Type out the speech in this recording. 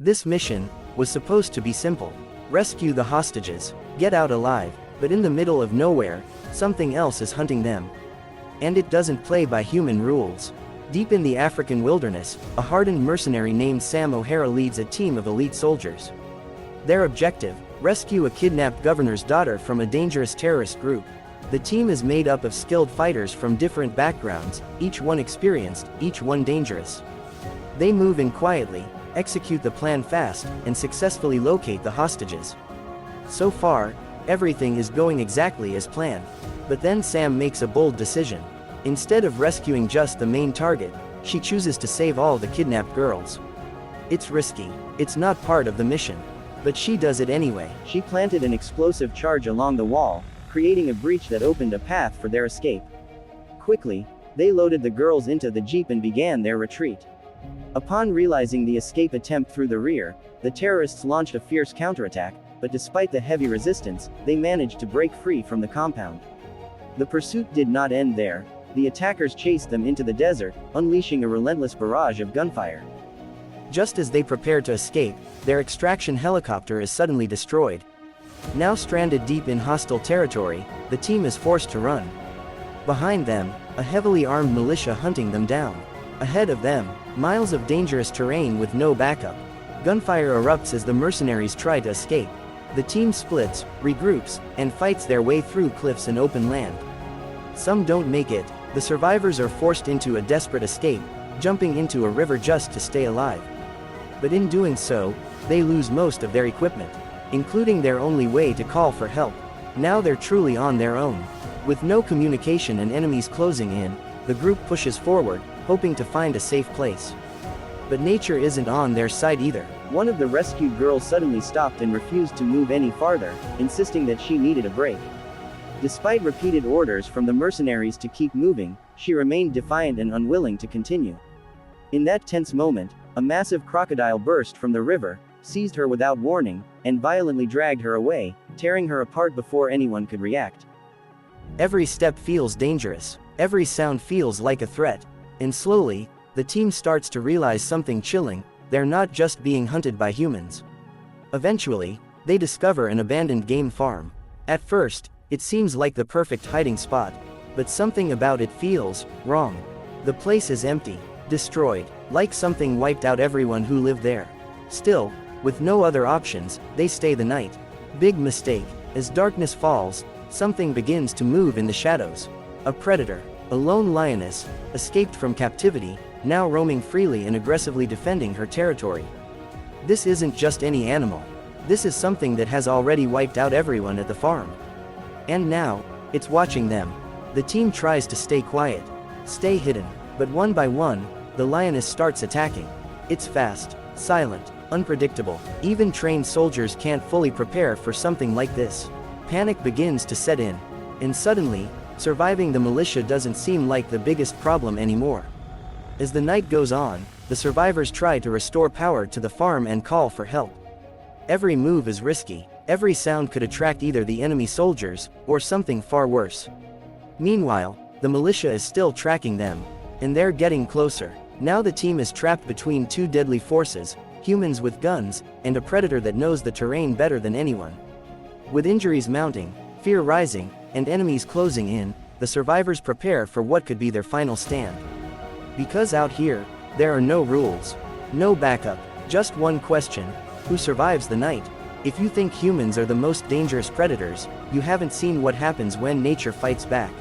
This mission was supposed to be simple. Rescue the hostages, get out alive, but in the middle of nowhere, something else is hunting them. And it doesn't play by human rules. Deep in the African wilderness, a hardened mercenary named Sam O'Hara leads a team of elite soldiers. Their objective: rescue a kidnapped governor's daughter from a dangerous terrorist group. The team is made up of skilled fighters from different backgrounds, each one experienced, each one dangerous. They move in quietly, execute the plan fast, and successfully locate the hostages. So far, everything is going exactly as planned. But then Sam makes a bold decision. Instead of rescuing just the main target, she chooses to save all the kidnapped girls. It's risky, it's not part of the mission. But she does it anyway. She planted an explosive charge along the wall, creating a breach that opened a path for their escape. Quickly, they loaded the girls into the jeep and began their retreat. Upon realizing the escape attempt through the rear, the terrorists launched a fierce counterattack, but despite the heavy resistance, they managed to break free from the compound. The pursuit did not end there. The attackers chased them into the desert, unleashing a relentless barrage of gunfire. Just as they prepare to escape, their extraction helicopter is suddenly destroyed. Now stranded deep in hostile territory, the team is forced to run. Behind them, a heavily armed militia hunting them down. Ahead of them, miles of dangerous terrain with no backup. Gunfire erupts as the mercenaries try to escape. The team splits, regroups, and fights their way through cliffs and open land. Some don't make it. The survivors are forced into a desperate escape, jumping into a river just to stay alive. But in doing so, they lose most of their equipment, including their only way to call for help. Now they're truly on their own. With no communication and enemies closing in, the group pushes forward, hoping to find a safe place. But nature isn't on their side either. One of the rescued girls suddenly stopped and refused to move any farther, insisting that she needed a break. Despite repeated orders from the mercenaries to keep moving, she remained defiant and unwilling to continue. In that tense moment, a massive crocodile burst from the river, seized her without warning, and violently dragged her away, tearing her apart before anyone could react. Every step feels dangerous. Every sound feels like a threat. And slowly, the team starts to realize something chilling: they're not just being hunted by humans. Eventually, they discover an abandoned game farm. At first, it seems like the perfect hiding spot, but something about it feels wrong. The place is empty, destroyed, like something wiped out everyone who lived there. Still, with no other options, they stay the night. Big mistake. As darkness falls, something begins to move in the shadows. A predator, a lone lioness, escaped from captivity, now roaming freely and aggressively defending her territory. This isn't just any animal. This is something that has already wiped out everyone at the farm. And now, it's watching them. The team tries to stay quiet, stay hidden, but one by one, the lioness starts attacking. It's fast, silent, unpredictable. Even trained soldiers can't fully prepare for something like this. Panic begins to set in. And suddenly, surviving the militia doesn't seem like the biggest problem anymore. As the night goes on, the survivors try to restore power to the farm and call for help. Every move is risky. Every sound could attract either the enemy soldiers, or something far worse. Meanwhile, the militia is still tracking them, and they're getting closer. Now the team is trapped between two deadly forces: humans with guns, and a predator that knows the terrain better than anyone. With injuries mounting, fear rising, and enemies closing in, the survivors prepare for what could be their final stand. Because out here, there are no rules, no backup, just one question: who survives the night? If you think humans are the most dangerous predators, you haven't seen what happens when nature fights back.